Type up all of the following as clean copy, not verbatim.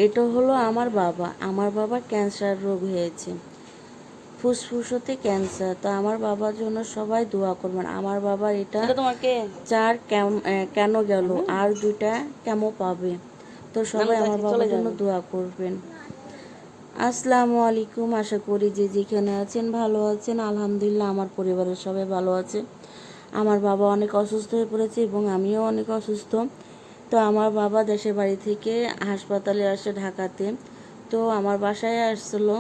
এটা হলো আমার বাবা ক্যান্সার রোগ হয়েছে, ফুসফুসতে ক্যান্সার। তো আমার বাবার জন্য সবাই দোয়া করবেন। আমার বাবার এটা চার কেন গেল, আর দুইটা কেমো পাবে। তো সবাই আমার বাবার জন্য দোয়া করবেন। আসসালামু আলাইকুম। আশা করি যে যেখানে আছেন ভালো আছেন। আলহামদুলিল্লাহ আমার পরিবারের সবাই ভালো আছে। আমার বাবা অনেক অসুস্থ হয়ে পড়েছে এবং আমিও অনেক অসুস্থ। তো আমার বাবা দেশের বাড়ি থেকে হাসপাতালে আসে ঢাকাতে। তো আমার বাসায় আসছিলো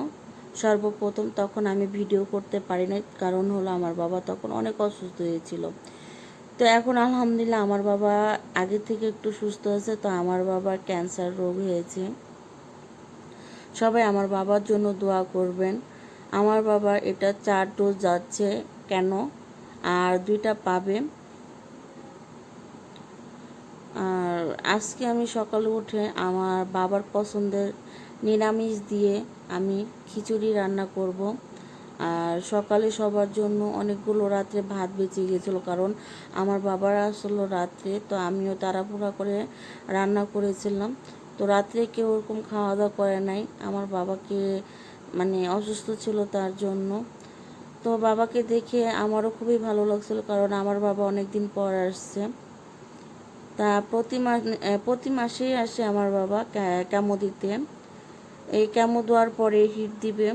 সর্বপ্রথম, তখন আমি ভিডিও করতে পারি নাই, কারণ হলো আমার বাবা তখন অনেক অসুস্থ হয়েছিল। তো এখন আলহামদুলিল্লাহ আমার বাবা আগে থেকে একটু সুস্থ আছে। তো আমার বাবার ক্যান্সার রোগ হয়েছে, সবাই আমার বাবার জন্য দোয়া করবেন। আমার বাবার এটা 4 ডোজ যাচ্ছে কেন, আর 2টা পাবে। আর আজকে আমি সকালে উঠে আমার বাবার পছন্দের নিরামিষ দিয়ে আমি খিচুড়ি রান্না করব। আর সকালে সবার জন্য অনেকগুলো রাত্রে ভাত বেঁচে গিয়েছিলো, কারণ আমার বাবারা আসলো রাত্রে। তো আমিও তাড়াহুড়া করে রান্না করেছিলাম। তো রাত্রে কেউ ওরকম খাওয়া দাওয়া করে নাই, আমার বাবাকে অসুস্থ ছিল তার জন্য। তো বাবাকে দেখে আমারও খুবই ভালো লাগছিলো, কারণ আমার বাবা অনেক দিন পর আসছে। তা প্রতি মাসেই আসে আমার বাবা কেমো দিতে। এই কেমো দেওয়ার পরে হিট দিবে।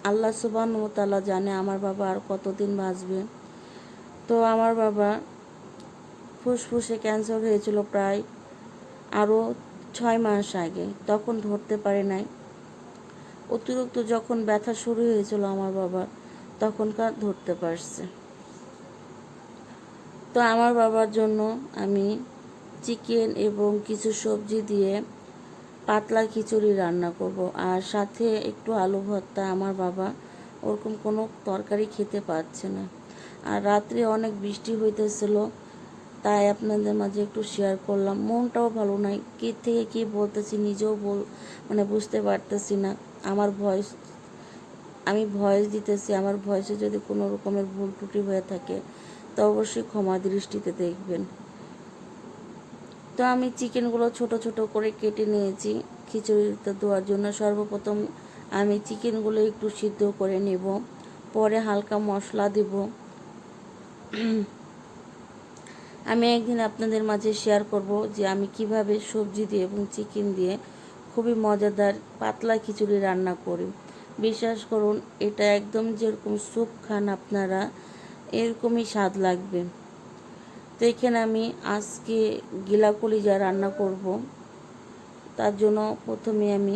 আল্লাহ সুবহানাহু ওয়া তাআলা জানে আমার বাবা আর কতদিন বাঁচবে। তো আমার বাবা ফুসফুসে ক্যান্সার হয়েছিল প্রায় আরও 6 মাস আগে, তখন ধরতে পারে নাই। অতিরিক্ত যখন ব্যথা শুরু হয়েছিল আমার বাবা, তখনকার ধরতে পারছে। তো আমার বাবার জন্য আমি চিকেন এবং কিছু সবজি দিয়ে পাতলা খিচুড়ি রান্না করব, আর সাথে একটু আলু ভর্তা। আমার বাবা ওরকম কোনো তরকারি খেতে পারছে না। আর রাত্রে অনেক বৃষ্টি হইতেছিল, তাই আপনাদের মাঝে একটু শেয়ার করলাম। মনটাও ভালো নাই, কী থেকে কী বলতেছি নিজেও বুঝতে পারতেছি না। আমি ভয়েস দিতেছি, আমার ভয়েসে যদি কোনো রকমের ভুল ত্রুটি হয়ে থাকে তো অবশ্যই ক্ষমা দৃষ্টিতে দেখবেন। তো আমি চিকেনগুলো ছোট ছোট করে কেটে নিয়েছি খিচুড়িতে দেওয়ার জন্য। সর্বপ্রথম আমি চিকেনগুলো একটু সিদ্ধ করে নেব, পরে হালকা মশলা দেব। আমি একদিন আপনাদের মাঝে শেয়ার করব যে আমি কিভাবে সবজি দিয়ে এবং চিকেন দিয়ে খুবই মজাদার পাতলা খিচুড়ি রান্না করি। বিশ্বাস করুন, এটা একদম যেরকম স্যুপ খান আপনারা, এরকমই স্বাদ লাগবে। তো এখানে আমি আজকে গিলা কলিজা রান্না করব। তার জন্য প্রথমে আমি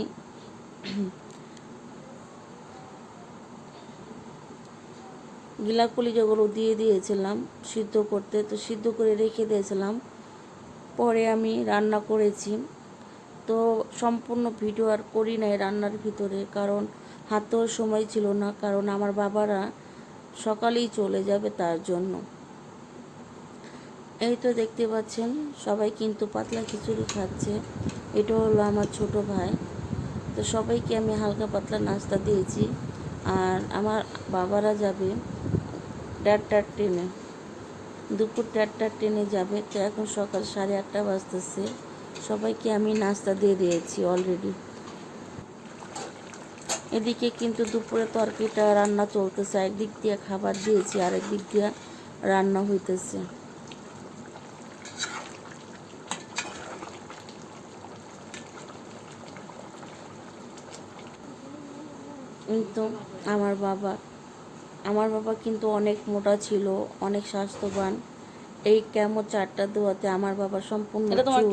গিলা কলিজাগুলো দিয়ে দিয়েছিলাম সিদ্ধ করতে। তো সিদ্ধ করে রেখে দিয়েছিলাম, পরে আমি রান্না করেছি। তো সম্পূর্ণ ভিডিও আর করি নাই রান্নার ভিতরে, কারণ হাতেও সময় ছিল না, কারণ আমার বাবারা সকালেই চলে যাবে তার জন্য। এই তো দেখতে পাচ্ছেন সবাই কিন্তু পাতলা খিচুড়ি খাচ্ছে। এটা হলো আমার ছোট ভাই। তো সবাইকে আমি হালকা পাতলা নাস্তা দিয়েছি। আর আমার বাবারা যাবে 1:30টার ট্রেনে, দুপুর 1:30টার ট্রেনে যাবে। তো এখন সকাল 8:30 বাজতেছে। সবাইকে আমি নাস্তা দিয়ে দিয়েছি অলরেডি। এদিকে কিন্তু দুপুরে তরকারিটা রান্না চলতেছে, একদিক দিয়ে খাবার দিয়েছি আর একদিক দিয়ে রান্না হইতেছে। কিন্তু আমার বাবা কিন্তু অনেক মোটা ছিল, অনেক স্বাস্থ্যবান। এই কেমো 4টা দেওয়াতে আমার বাবা সম্পূর্ণ চুল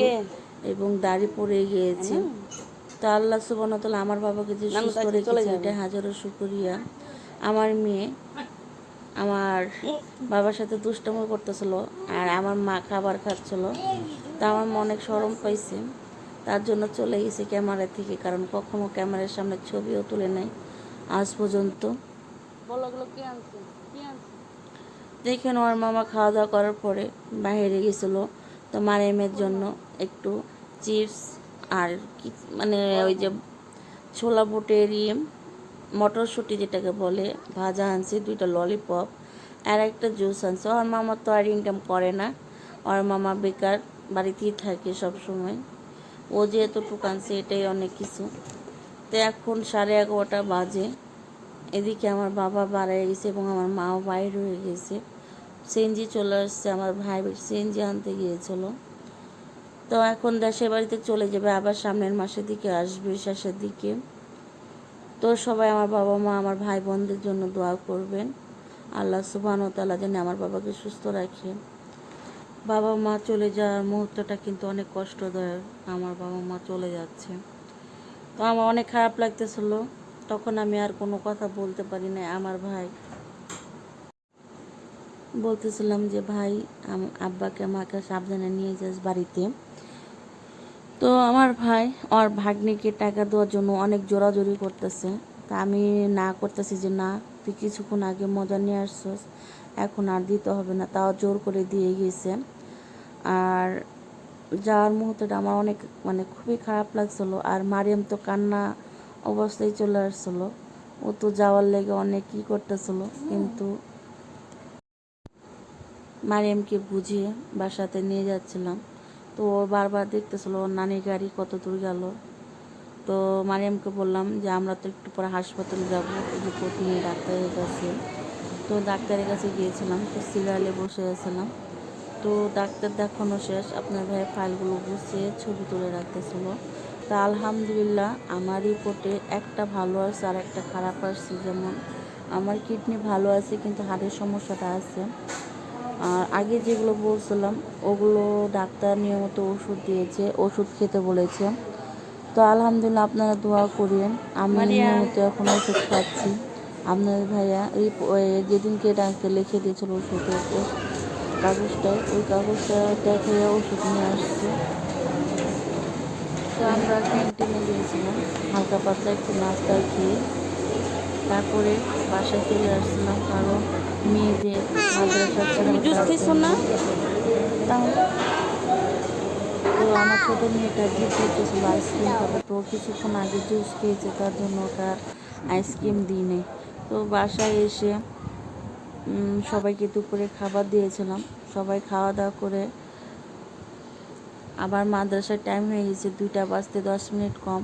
এবং দাড়ি পড়ে গিয়েছে। তো আল্লাহ সুবহানাহু ওয়া তাআলা আমার বাবাকে যে সুস্থ রেখেছে, এটা হাজারো শুকরিয়া। আমার মেয়ে আমার বাবার সাথে দুষ্টামি করতেছিল, আর আমার মা খাবার খাচ্ছিল। তা আমার মনে অনেক শরম পাইছে, তার জন্য চলে গেছে ক্যামেরা থেকে, কারণ কখনো ক্যামেরার সামনে ছবিও তুলে নেয় আজ পর্যন্ত। দেখেন ওর মামা খাওয়া দাওয়া করার পরে বাইরে গেছিলো। তো মারিয়ামের জন্য একটু চিপস আর কি ওই যে ছোলা বুটের মটরশুঁটি যেটাকে বলে ভাজা আনছি, 2টা ললিপপ আর একটা জুস আনছে। ওর মামা তো আর ইনকাম করে না, ওর মামা বেকার, বাড়িতেই থাকে সব সময়। ও যে এতটুকু আনছে এটাই অনেক কিছু। তো এখন 11:30 বাজে। এদিকে আমার বাবা বাড়ায় গেছে এবং আমার মাও বাইরে হয়ে গেছে। সিএনজি চলে আসছে, আমার ভাই সিএনজি আনতে গিয়েছিল। তো এখন দেশের বাড়িতে চলে যাবে, আবার সামনের মাসের দিকে আসবে, শেষের দিকে। তো সবাই আমার বাবা মা আমার ভাই বোনদের জন্য দোয়া করবেন। আল্লাহ সুবহানাহু ওয়া তাআলা যেন আমার বাবাকে সুস্থ রাখে। বাবা মা চলে যাওয়ার মুহূর্তটা কিন্তু অনেক কষ্টদায়ক। আমার বাবা মা চলে যাচ্ছে, তো আমার অনেক খারাপ লাগতেছিল। তখন আমি আর কোনো কথা বলতে পারি না। আমার ভাই বলতেছিলাম যে ভাই আব্বাকে মাকে সাবধানে নিয়ে যাস বাড়িতে। তো আমার ভাই আর ভাগ্নিকে টাকা দেওয়ার জন্য অনেক জোরাজোরি করতেছে। তা আমি না করতেছি যে না, তুই কিছুক্ষণ আগে মজা নিয়ে আসছস, এখন আর দিতে হবে না। তাও জোর করে দিয়ে গেছে। আর যাওয়ার মুহূর্তটা আমার অনেক খুবই খারাপ লাগছিলো। আর মারিয়াম তো কান্না অবস্থায় চলে আসছিলো। ও তো যাওয়ার লেগে অনেক কী করতেছিল, কিন্তু মারিয়ামকে বুঝিয়ে বাসাতে নিয়ে যাচ্ছিলাম। তো ও বারবার দেখতেছিল ওর নানির গাড়ি কত দূর গেল। তো মারিয়ামকে বললাম যে আমরা তো একটু পরে হাসপাতালে যাবো, রিপোর্ট নিয়ে ডাক্তারের কাছে। তো ডাক্তারের কাছে গিয়েছিলাম, তো সিরিয়ালে বসে আছিলাম। তো ডাক্তার দেখানো শেষ, আপনার ভাইয়ের ফাইলগুলো গুছিয়ে ছবি তুলে রাখতেছিল। তা আলহামদুলিল্লাহ আমার রিপোর্টে একটা ভালো আসছে আর একটা খারাপ আসছে। যেমন আমার কিডনি ভালো আছে, কিন্তু হার্টের সমস্যাটা আছে। আর আগে যেগুলো বলছিলাম ওগুলো ডাক্তার নিয়মিত ওষুধ দিয়েছে, ওষুধ খেতে বলেছে। তো আলহামদুলিল্লাহ আপনারা দোয়া করেন, আমি নিয়মিত এখন ওষুধ খাচ্ছি। আপনাদের ভাইয়া যেদিনকে ডাক্তার লিখে দিয়েছিল ওষুধের কাগজটায়, ওই কাগজটা দেখে ওষুধ নিয়ে আসছে। তো আমরা ক্যান্টিনে গিয়েছিলাম, হালকা পাতলা একটু নাস্তা খেয়ে তারপরে বাসায় চলে আসছিলাম, কারণ মেয়েদের মাদ্রাসা না। তো আমার ছোটো মেয়েটা জিদ করতেছিল আইসক্রিম খাবে, তো কিছুক্ষণ আগে জুস খেয়েছে, তার জন্য ওটা আইসক্রিম দিই নেই। তো বাসায় এসে সবাইকে দুপুরে খাবার দিয়েছিলাম। সবাই খাওয়া দাওয়া করে আবার মাদ্রাসার টাইম হয়ে গেছে, 2টা বাজতে 10 মিনিট কম।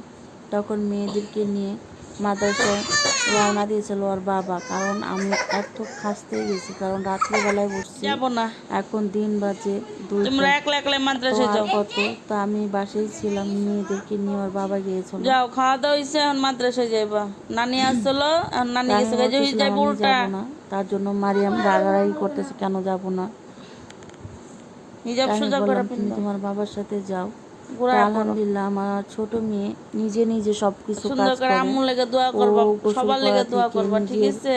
তখন মেয়েদেরকে নিয়ে মাদ্রাসায় রওনা দিয়েছিল ওর বাবা, কারণ আমি এত খাসতে গেছি, কারণ রাত্রিবেলায় বসছি, এখন দিন বাজে 2টা। কত তো আমি বাসায় ছিলাম, মেয়েদেরকে নিয়ে ওর বাবা গিয়েছিল। যাও খাওয়া দাওয়া হয়েছে, এখন মাদ্রাসায় যাইবা। নানি আসলো, নানি গেছে যাইব উল্টা। না, তার জন্য মারিয়াম রাগারাগি করতেছে কেন যাব না। হিজাব সোজা করে তুমি তোমার বাবার সাথে যাও। আলহামদুলিল্লাহ আমার ছোট মেয়ে নিজে নিজে সবকিছু কাজ করে। আম্মুর লেগে দোয়া করবা, সবার লেগে দোয়া করবা, ঠিক আছে?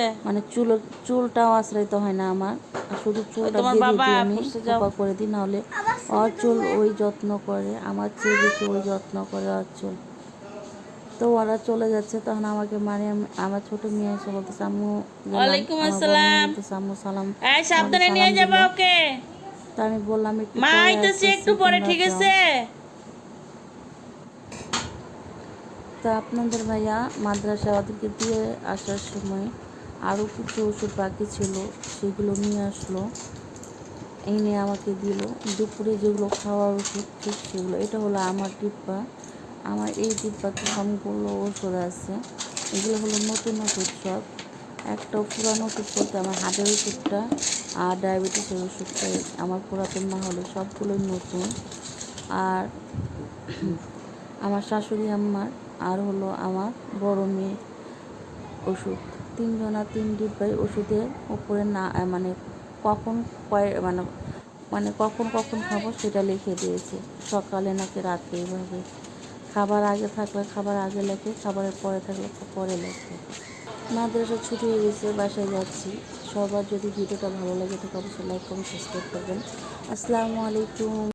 চুলটাও আশ্রয়িত হয় না আমার, শুধু চুলটা বেঁধে দিয়ে আমি খোপা করে দিই, নাহলে ওর চুল ওই যত্ন করে, আমার চেয়ে বেশি ওই যত্ন করে ওর চুল। তো ওরা চলে যাচ্ছে, তখন আমাকে মারিয়াম আমার ছোট মেয়ে এসে বলতেছে আম্মু ওয়ালাইকুম আসসালাম, আম্মু সালাম, এই সাবধানে নিয়ে যাবা ওকে। তো আমি বললাম মা আইতেছে একটু পরে, ঠিক আছে? তো আপনাদের ভাইয়া মাদ্রাসা ওদেরকে দিয়ে আসার সময় আরও কিছু ওষুধ বাকি ছিল, সেগুলো নিয়ে আসলো, এনে আমাকে দিল। দুপুরে যেগুলো খাওয়ার ওষুধ ঠিক সেগুলো। এটা হলো আমার ডিব্বা, আমার এই ডিব্বাতে সবগুলো ওষুধ আছে। এগুলো হলো নতুন ওষুধ সব, একটাও পুরানো ওষুধ বলতে আমার হার্টের ওষুধটা আর ডায়াবেটিসের ওষুধটা আমার পুরাতন না হলে সবগুলোই নতুন। আর আমার শাশুড়ি আম্মার আর হলো আমার বড় মেয়ে ওষুধ, 3 জনা 3 ডিব্বাই ওষুধের উপরে না কখন কখন কখন খাবো সেটা লিখে দিয়েছে, সকালে নাকি রাতে, এইভাবে। খাবার আগে থাকলে খাবার আগে লেখে, খাবারের পরে থাকলে পরে লেখে। মাদ্রাসা ছুটি হয়ে গেছে, বাসায় যাচ্ছি। সবার যদি ভিডিওটা ভালো লাগে থাকে অবশ্যই লাইক কমেন্ট সাবস্ক্রাইব করবেন। আসসালামু আলাইকুম।